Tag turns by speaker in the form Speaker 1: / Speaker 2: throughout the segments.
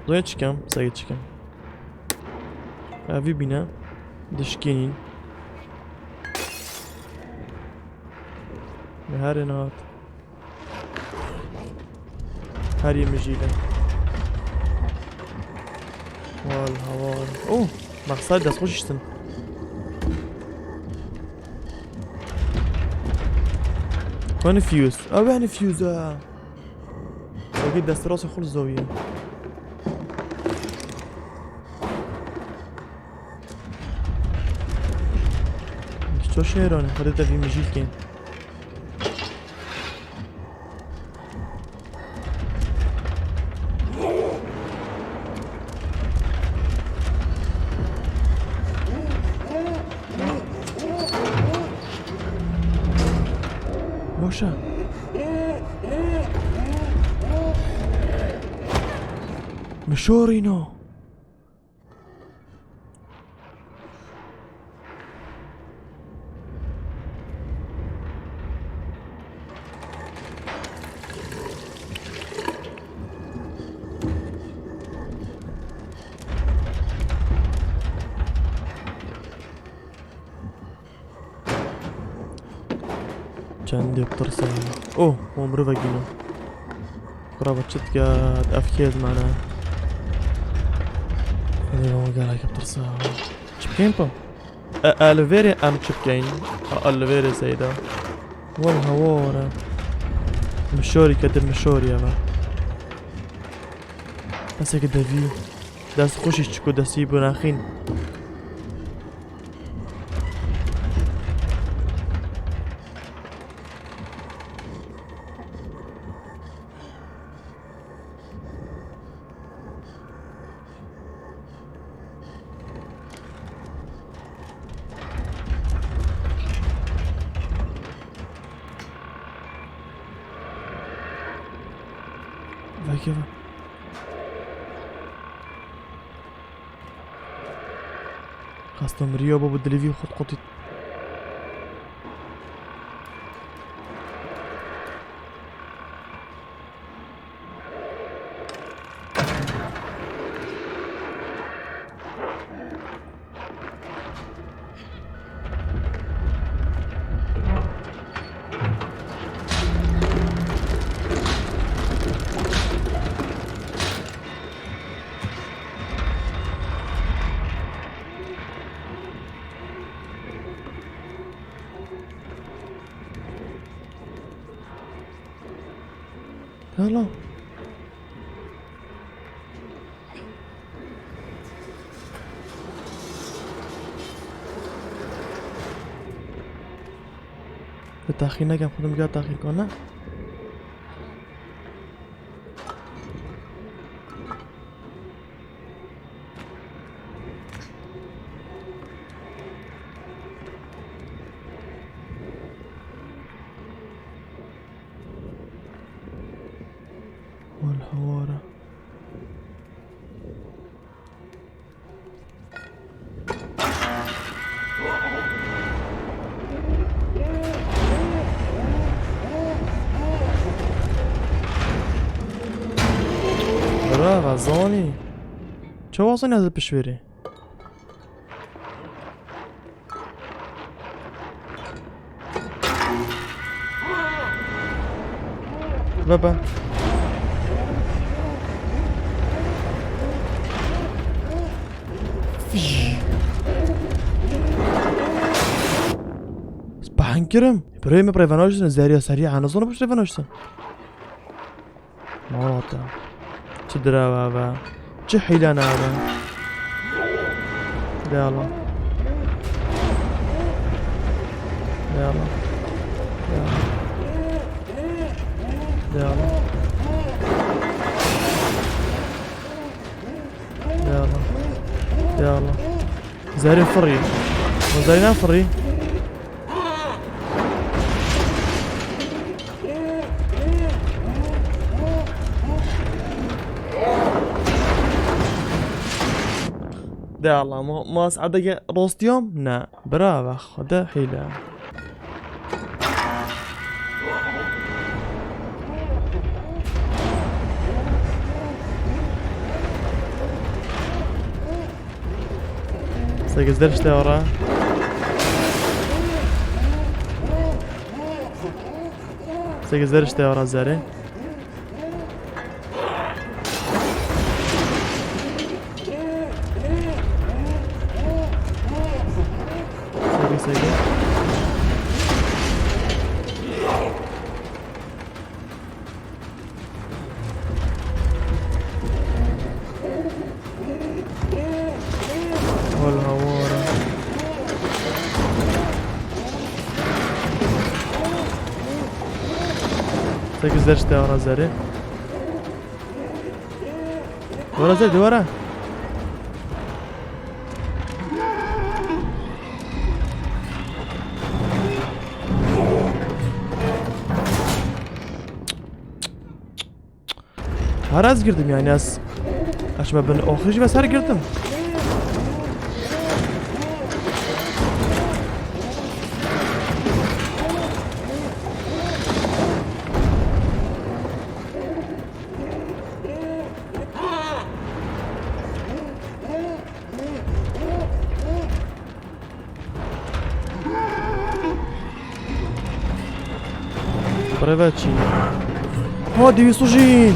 Speaker 1: زۆر چکەم سەگە چکەم ئاوی بینە دشکێنین هەرێ نهات هەری مژیلە وال هەواڵ ئۆ مەقساد دەستخۆشیشتن وين فيوز؟ وين فيوزا؟ لقيت دست راسي خلص زاوية شو شيراني خدتها في مجيل كين موشا مشورينو عندي بترسل اوه هو مرفقينه قرابة شت قاعد افكيز معنا هذا هو قال هيك بترسل شبكين با الفيري ام شبكين الفيري سيدا والله ورا مشوري كدر مشوري يا بس هيك دافي داس خوشي تشكو داسي بناخين كيف كاستمرية بابا الدليفي خد قطي يلا بالتأخير نجم خدم جا تأخير كنا والحوارة برا غزاني چه واسه نزد بشویری بابا Spankerem? Prøv med prevention زاريا سريعة أنا أظن مش prevention مواطع تدرى بابا جحيل أنا هذا يلا يلا يلا يلا يلا زاري فري وزارينا فري ده الله ما اسعدك روست يوم نا برافو خده حيلة 8 işte ora. Sekiz işte ora zeri. Sekiz. والهوارة 8 işte ora zeri. Ora zeri ora. Her az girdim yani az. Açma ben okuyucu ve her girdim. Prowadzi. Chodź, wysłużin!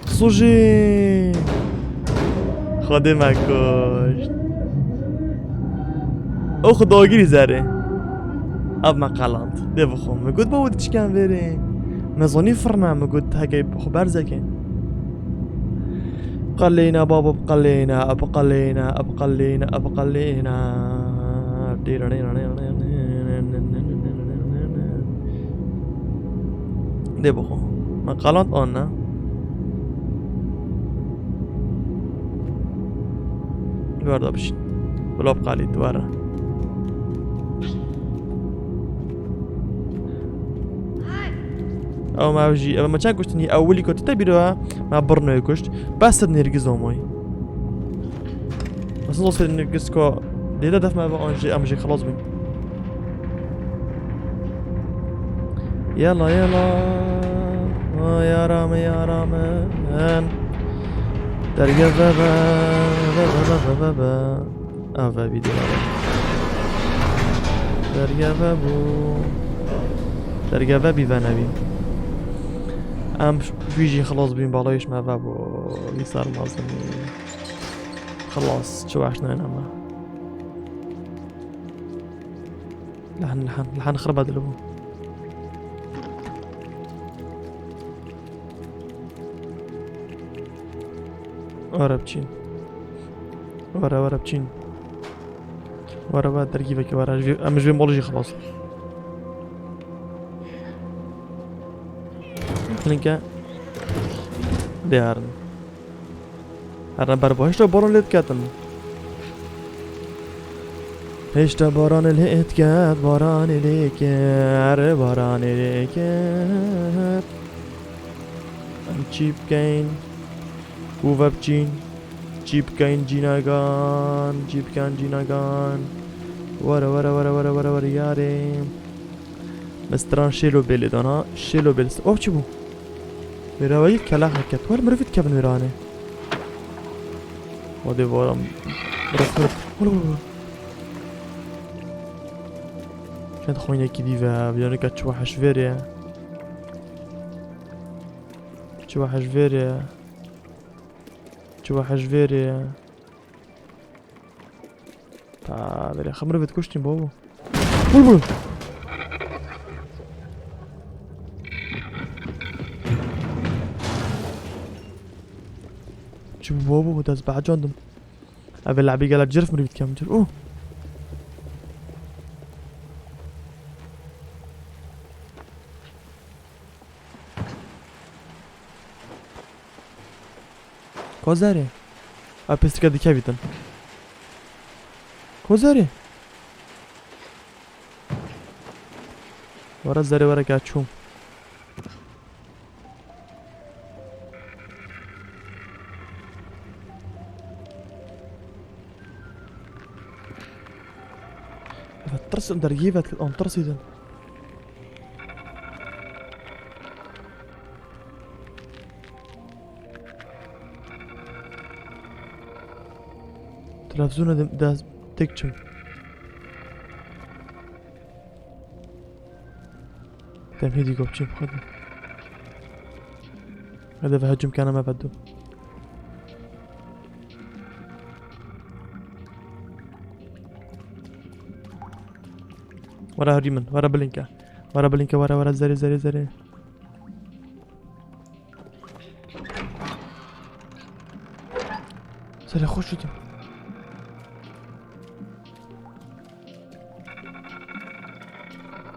Speaker 1: Służin! خادمك کشت. او خدا گیری زره. اب ما قلند. ده بخون. مگود با ود چکن بره. مزانی فرنا مگود هگی خبر زکن. قلينا بابا بقلينا أبقلينا أبقلينا أبقلينا ده بخو ما قلند آننا دوار دابشين بلا بقالي دوارا او ما وجي اما چند کشتنی اولی که تبیروا ما برنه کشت بس نرگز اومای اصلا دوست نرگز که دیده دفع ما با آنجی امجی خلاص بیم يلا يلا يا رام يا رام درجة بابا بابا بابا افا بيدي درجة بابو درجة بابي فنبي ام بيجي خلاص بين بالايش ما بابو اللي صار لازم خلاص شو عشنا هنا لحن خرب هذا الابو ورا بچين ورا بچين ورا بعد تركيبك ورا ام جوي مولوجي خلاص لينكا ديارن هرنا بربو هشتا باران ليت كاتن هشتا باران ليت كات باران ليكار باران ليكار ام چيب كين كوفا بچين چيب كين جيناغان چيب كان جيناغان ورا ياري مستران شيلو بيلي دانا شيلو بيلي اوه چي بو ميراوي كلا حكت ولا مرفت كابن ميراني ودي بورم رفت كانت خوينا كي ديفا بيانا كات شوحش فيريا شوحش فيريا شوحش فيريا تا بري خمر بتكشتين بابا بول شوف بابا داز بعد جاندم ابي لعبي قالت جرف مريت كم جرف اوه كوزاري ابيست كده كابيتان كوزاري ورا الزري ورا كاتشوم ترسم درجيفت أن ترسيدن تلفزيون داز تكتشم تمهيدي قبشي بخدم هذا بهجم كان ما بده ورا ريمن ورا بلينكا ورا زري سريع خوش شدم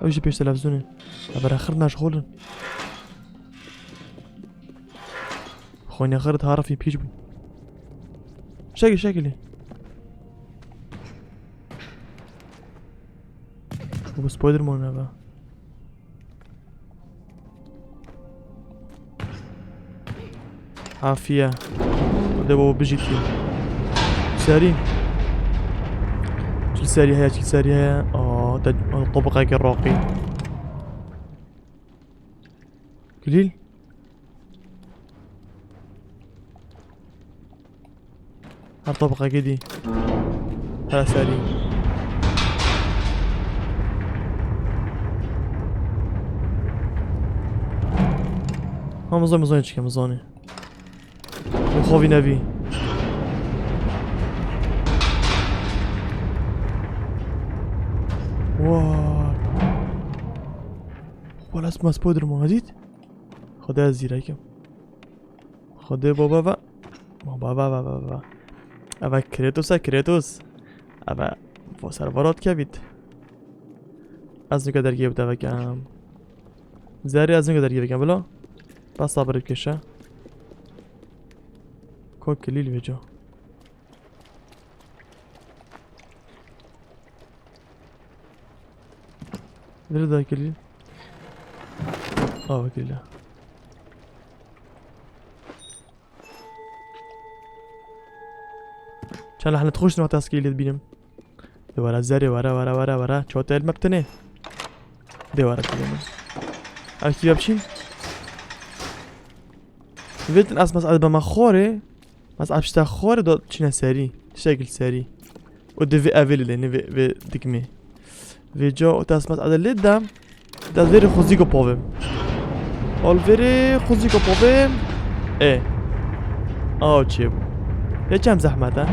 Speaker 1: اوجي بيش تلفزيوني ابر اخرنا شغولن خويني اخرت هارفي بيجبو شكلي هو سبايدر مان هذا عافية دابا بجيتي ساري شل ساري هيا الطبقة كي الراقي قليل هالطبقة كدي هلا ساري ها مزوني چكه مزوني خوفي نبي واو ولا اسمه سبايدر مان هديت خدها زيركم خدها بابا ابا كريتوس ابا سرورات كبيت از نگه درگیه بوده بگم زری از نگه درگیه بگم بلا بس صبر بکشه کوک کلیل بجا بره ده کلیل کلیل چند لحنه تخوش نوع تسکیلی بینم دوارا زری ورا چوتا علم بتنه دوارا کلیل اكتب بشين فيتن اس مسألة بما خوري مسألة بشتا خوري دو تشينا ساري شكل ساري ودي في افيلي لاني في دكمي في جو تاس مسألة اللي دام دا فيري خوزيكو بوفيم اول فيري خوزيكو بوفيم ايه تشيبو يا كم زحمة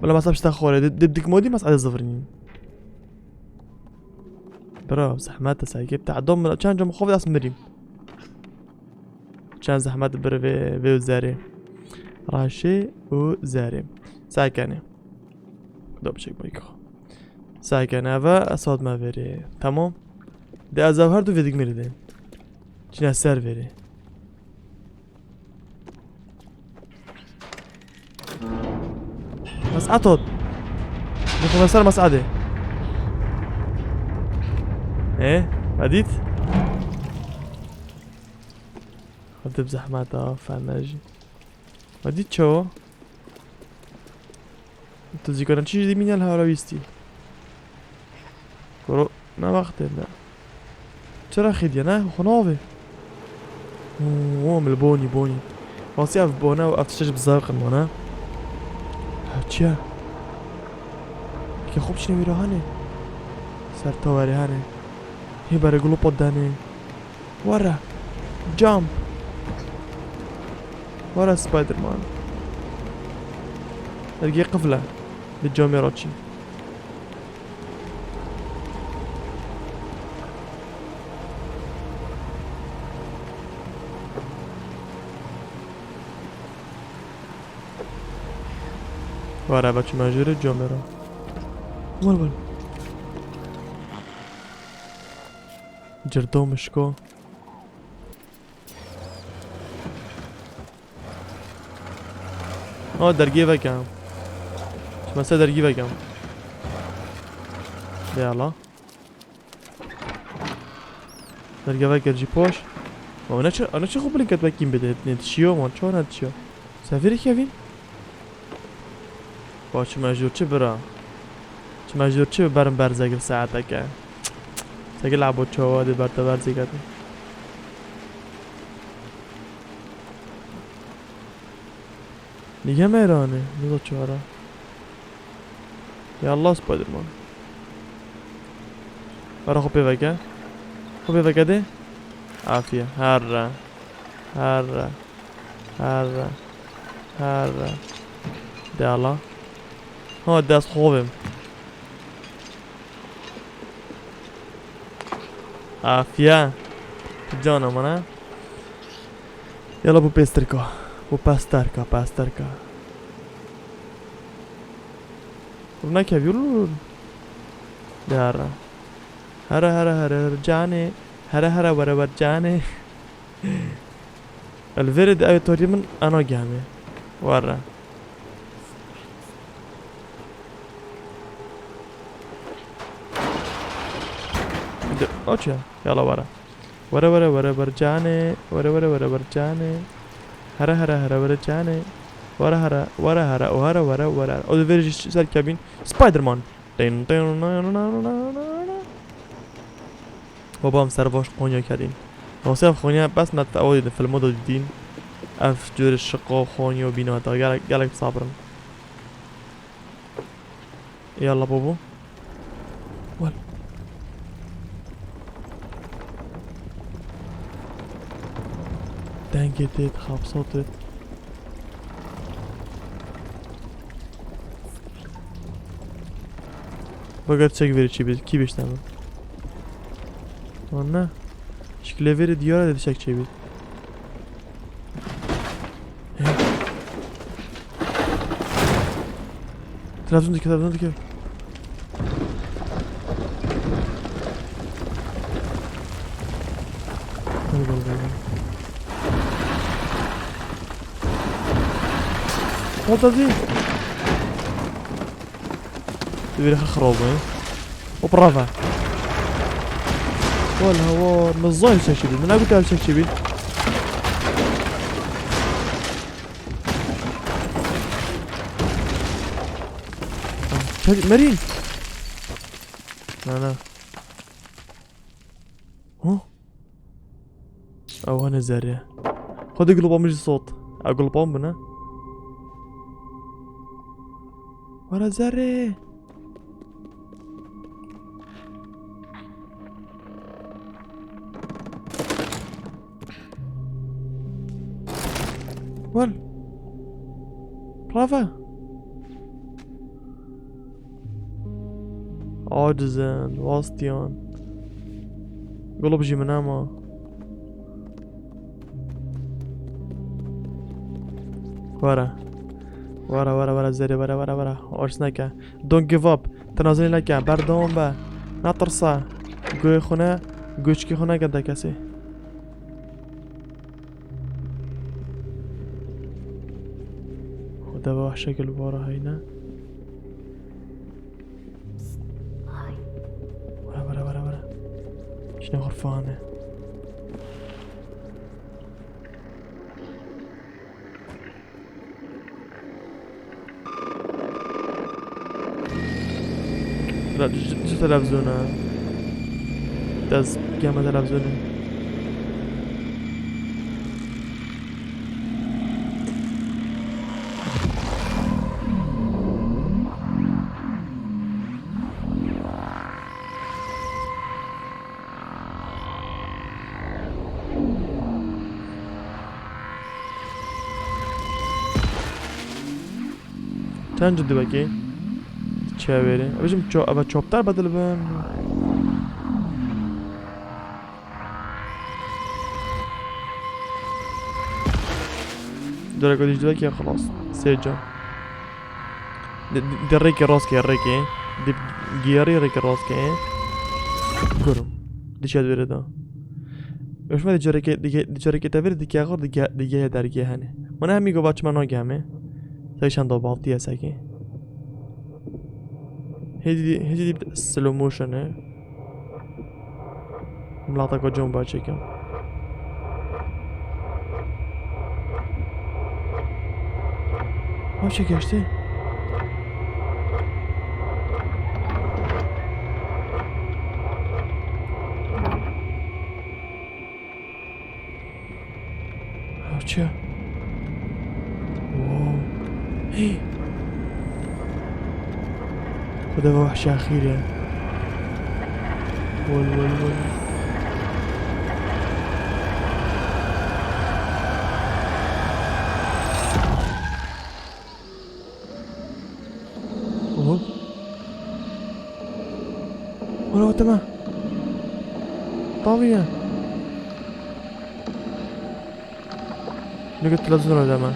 Speaker 1: ولا مسألة بشتا خوري دك مودي مسألة زفرين برا زحمات سايكي بتاع دم كان جم خوف داس مريم كان زحمات بر في وزاري راشي وزاري سايكاني دوب شيك بايكو سايكاني افا اصوات ما فيري تمام دي ازاو هردو فيديك ميردين چنا سر فيري مسعطت نخو مسار مسعده ايه بديت خدت بزحمات فناجي بديت شو انت ذكرن چی دی مینال هارویستی کرو نه وقت نه چرا خیلی نه خنابه اوه مل بوني واسي اف بونا و افتشش بزاق المانا چیه که خوب چی نمیره هانه سر تاوری هانه هي برا قلوب قدامي ورا جامب ورا سبايدر مان القي قفله بالجومي روتشي ورا بچه مجوره جومي رو ول جردو مشكو درگی بگم مثلا درگی بگم بیالا درگی بگر جی پوش انا چه خوب لینکت بگیم بده نتشیو من چون نتشیو سفیری کیوین باشه مجبور چه برا چه مجبور چه برم برزگل ساعته که سگل عبود چواده برتا برزگل دیگه میرانه نگاه چهارا یا الله سپایدرمان برا خوب بوگه خوب بوگه ده عافیه هر ده الله ها دست خوبم عافیه جانم نه یالا بو پسترکا بو پسترکا خب نکه بیرون ده هر جانه هر ور جانه الفرد اوی طوری من انا جامه ورا اوچه يلا ورا برجاني ورا برجاني هرا برجاني ورا او فيرجي سال كابين سبايدر مان بابام سرواش قونيا كدين وصيف خونيا بس نتعود في المدة الدين اف جور الشقة خونيا وبيناتا قالك صابرن يلا بابو ول دنگتت خبصاتت بقدر تشك فيري كي بيش تعمل نه شكله فيري ديارة تشك چي بيت تلفزيون ديك Wat dat ding? weer gegroven وبرافا والهواء مزاي شكشبيل من قلت له شكشبيل مرين لا ها او انا زارية خد اقلب مجي صوت اقلب بنا ورا زاري وال برافا عاجزن واستيان قلب جي مناما ورا زري ورا اورس نكا دونت جيف اب تنازلي نكا بردوم با نترسا گوی خونه گوشکی خونه گده کسی خدا به شکل بارا هایی نه ورا شنو غرفانه لا جو تلفزيونه داز جامع تلفزيونه چند جدی بکی چه بره بجم اول چوبتر بدل بن داره قدیش داره که خلاص سجا دي الريكي راسكي الريكي دي جياري ريكي راسكي كورم دي شاد بردا ايش ما دي جاريكي تفير دي كي اخر دي جايه درگه هنه من هم میگو بچه منو گمه سایشان دو بالتی اساکی هدي سلو موشن ملاطه کو جنبا چکم چه گشتی؟ چه؟ واو هی خدا وحش اخیره ول ول ول اوه ولا تمام طبيعي لقيت تلفزيون ولا ما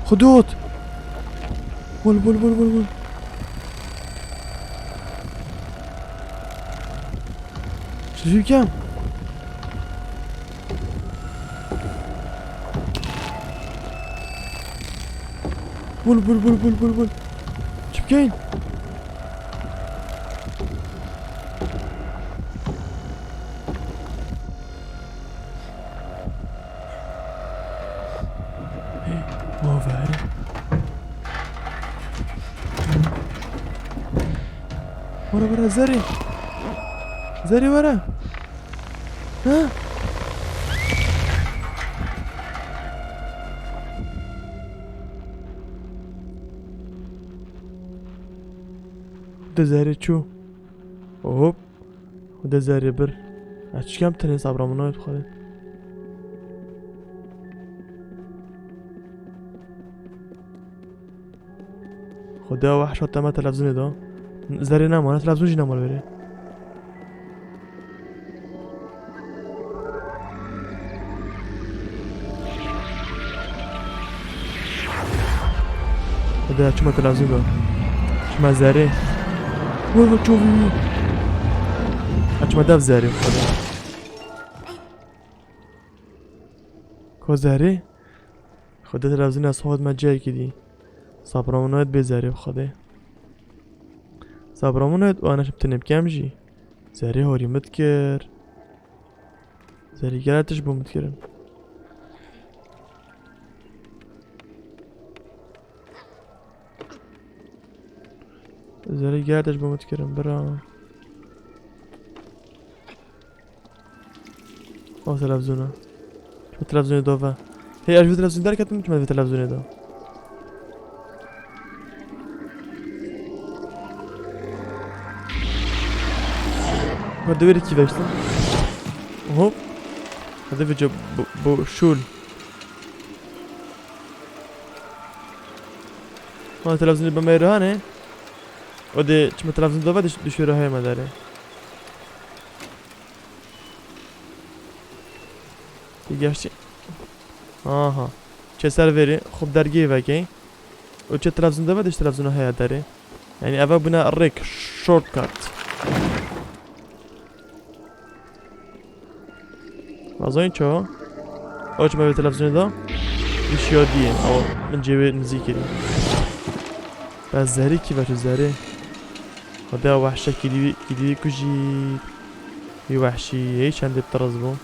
Speaker 1: خدود ول ول ول ول ول شو في كام ول ول ول ول ول ول شو كاين ما فاهم ورا ورا زري زري ورا ها ده زري شو اوب وده زري بر اش كم تني صبر منو بخوره خدا وحش ما تلفزيون ده زري نمونه تلفزيون جي نمال بره خدا شو ما تلفزيون ده شو ما زري ول ول شوفي اش ما داف زري خدا کو زري خدا تلفزيون از خود ما جای کدی صبرمونات بزري بخدا صبرمونات وانا شبت نبكام جي زري هوري متكر زري قالتش بو متكرن زري قالتش بو متكرن برا او تلفزيونه شو تلفزيون دوفا هي اشوف تلفزيون دار كاتم ما في تلفزيون دو هذا ويري كيفاش هوب هذا فيديو بو شول هذا تلفزيون بميرهانه ودي چما تلفزيون دوفا دشوره های ما داره گشتی آها چه سروری خوب درگی وکی و چه تلفزیون داره دش تلفزیون های داره یعنی اول بنا ریک شورت کات وازاین چه اوچ ما به تلفزیون دا بیشیادیه او من جیبه نزیکی دی بس زهری کی بچه زهری خدا وحشه کدیوی کجی یه وحشی یه چند بطرز بو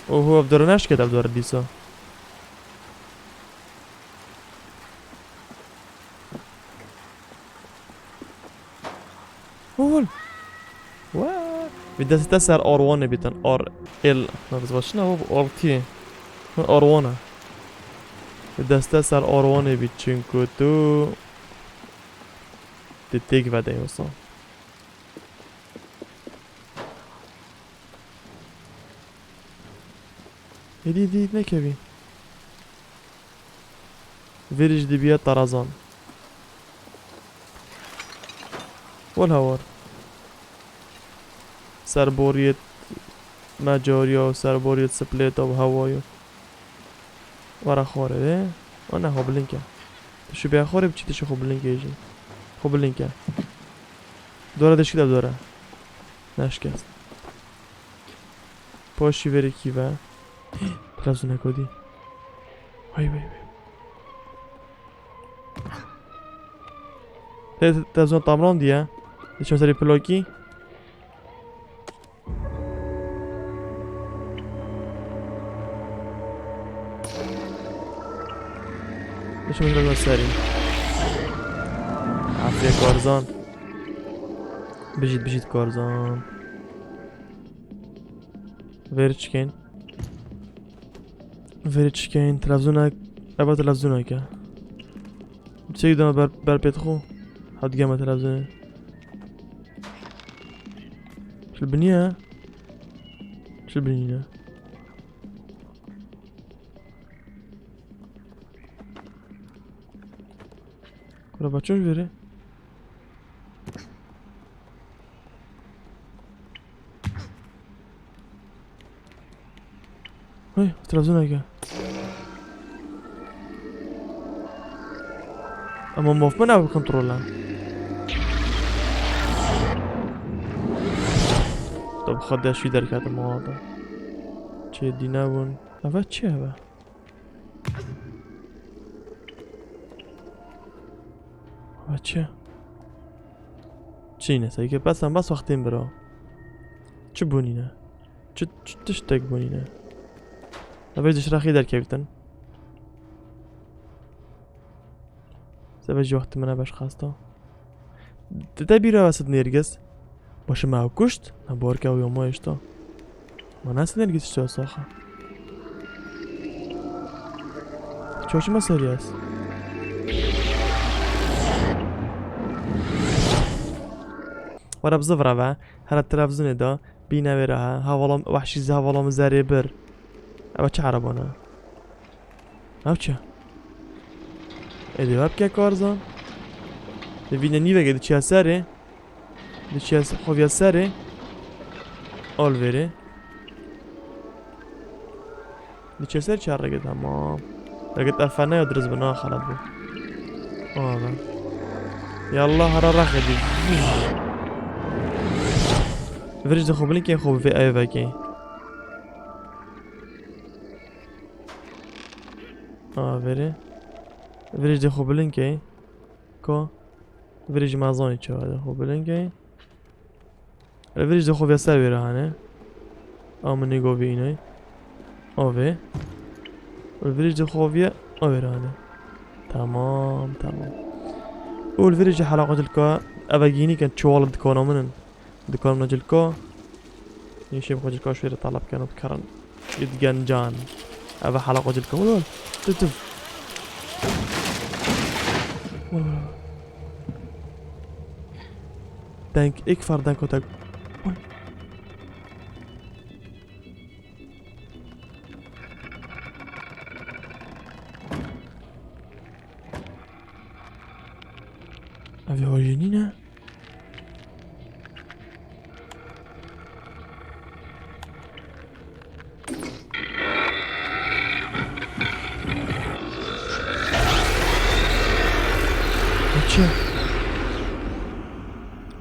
Speaker 1: وهو افدرناش كده افدر ديسا اول وا بدها تسعر ار1 بيتن ار ال ما بزبطش هو ار تي ار1 بدها تسعر ار1 بيتشنكو تو تتيك بعد يوصل دي نكبي فيرج دي بيات طرزان والهور سربورية ماجوريو سربورية سبليتو وهوايو ورا خوري ده انا هو بلينكا شو بيا خوري بچي تشو خو بلينكا يجي خو بلينكا دورا دش كده دورا نشكست پاشی بری کیوه تلفزیون نکودی وای وای وای تلفزیون طامران دیه دیشم سری پلوکی ليش مش راجع ساري عافية كارزان بجيت كارزان فيرتش كاين تلفزونك ابا تلفزونك بتشي دانا بر بيتخو حد جامع تلفزون شو البنية شو البنية كنا باتشوش فيري هاي تلفزونك اما موفمن او كنترول طب خد شوي دركات المواضع چه ديناون افا چه هبا افا چه چینه سایکه بس وقتين برا چه بونینه چه تشتك بونینه افا جش راخي دركيبتن سبجي وقت منها باش خاستا تدبيرها واسد نيرجس باشه معه كشت نباركه و يوما اشتا ما ناس نرجس اشتا ساخه چوش مساري هست ورا بزفره و هر التلفزيون دا بينا وراها هوالا وحشي زي هوالا مزاري بر اما چه عربانه او چه ایده واب که کارزان ببینه نیوه گه چی سره چی خوبی سره آل وره چی سر چه رگه تمام رگه افنه یا درز بنا خلط بو آه یالله هر رخه دی فرج ده خوب لینکه خوب في ایوه که وره فرج ده خوب لینکه که فرج مازانی چه ده خوب لینکه الفريج ده خوب يسار ويره هانه من نيجو بيني اوه والفريج ده خوب يا ويره هانه تمام والفريج حلقة الكا افاجيني كانت شوال دكانه منن دكان نجلكا يشي بخوج الكا شوية طلب كانوا بكرن يتجنجان افا حلقة الكا ولول تتف دانك اكفر دانكو تاك افي هوجينينا اتشا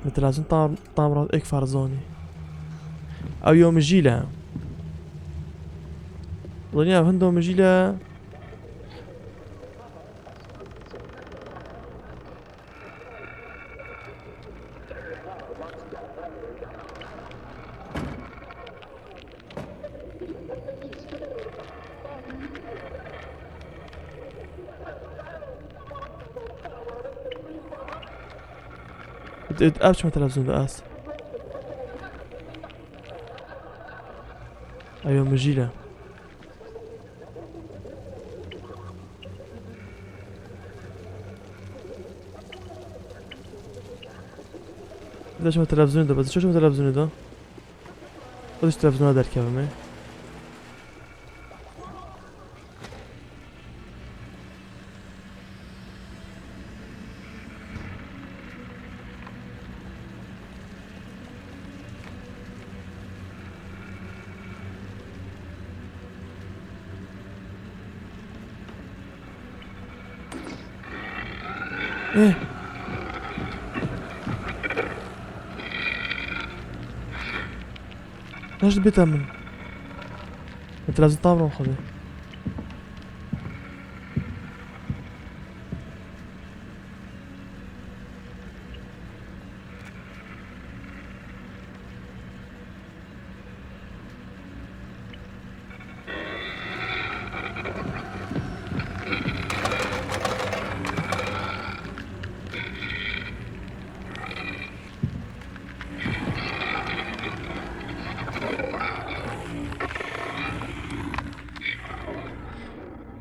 Speaker 1: مثل لازم طامرات اكفر زوني او يوم جيلة ظنيا هندو مجيلة ابش ما تلفزيون ده اس ايوه مجيلة ده شو التلفزيون ده بس شو التلفزيون ده خدش التلفزيون هذا الكلمة ايه ليش بيتأمن انت لازم طابرة خذه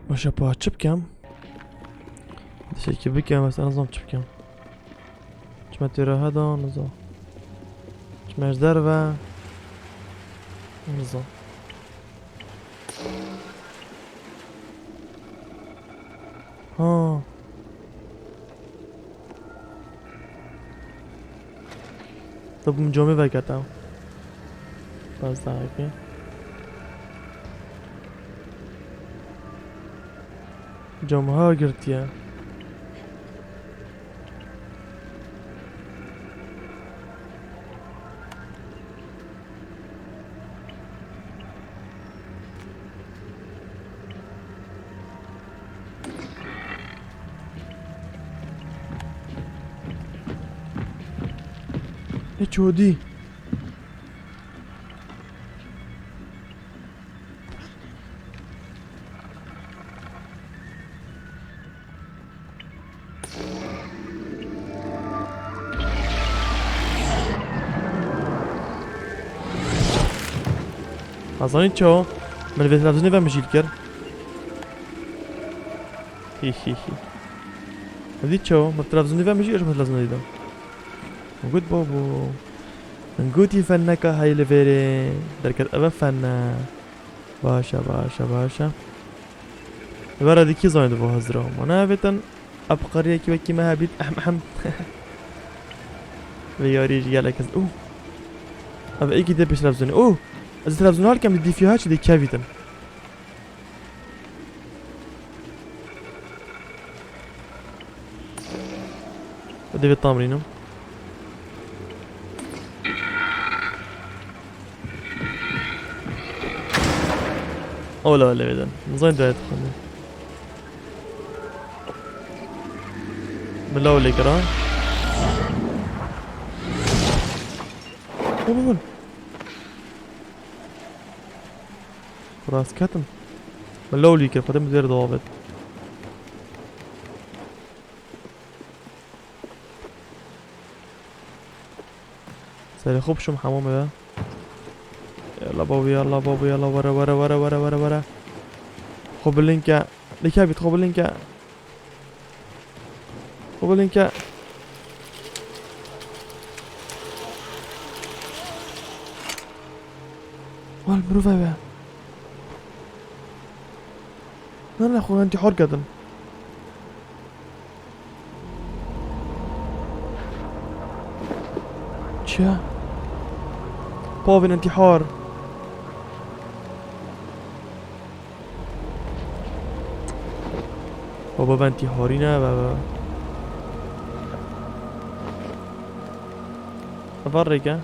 Speaker 1: باشه با چه بکم؟ دشکی بکم بس نظام چه بکم؟ چما تیره هدا نظام چماش در و نظام ها طب من جامعه وقتها باز دقیقه جامعه ها گرتیه ne çodi Azani ço من في تلفزيوني فهم مشي الكر هي هذي تشو ما تلفزيوني فهم مشي ايش ما تلفزيوني ده موجود بابو نقولي فنك هاي لفيري دركت أبا فنا باشا باشا باشا الورا دي كي زايد بو هزرهم أنا فتن أبقرية كي بكي ما هبيت أحم وياري رجالك أوه أبا إيكي دي بيش تلفزيوني أوه از تلفزيون هالكم دي فيها شي دي كافيتن بدي بالطامرينو ولا بدن زين دايت خلني من الاول يقرا قول راس كاتم من الاول يقرا قدام زير ضوابط سالي خوب شو حمامه ده يلا بابا يلا بابا يلا ورا ورا ورا ورا ورا ورا خب اللينكا لكابت خب اللينكا خب اللينكا والمروفة بقى لا اخويا انت حر قدم تشا بوفين انتحار بابا انتحاری نه بابا افرقه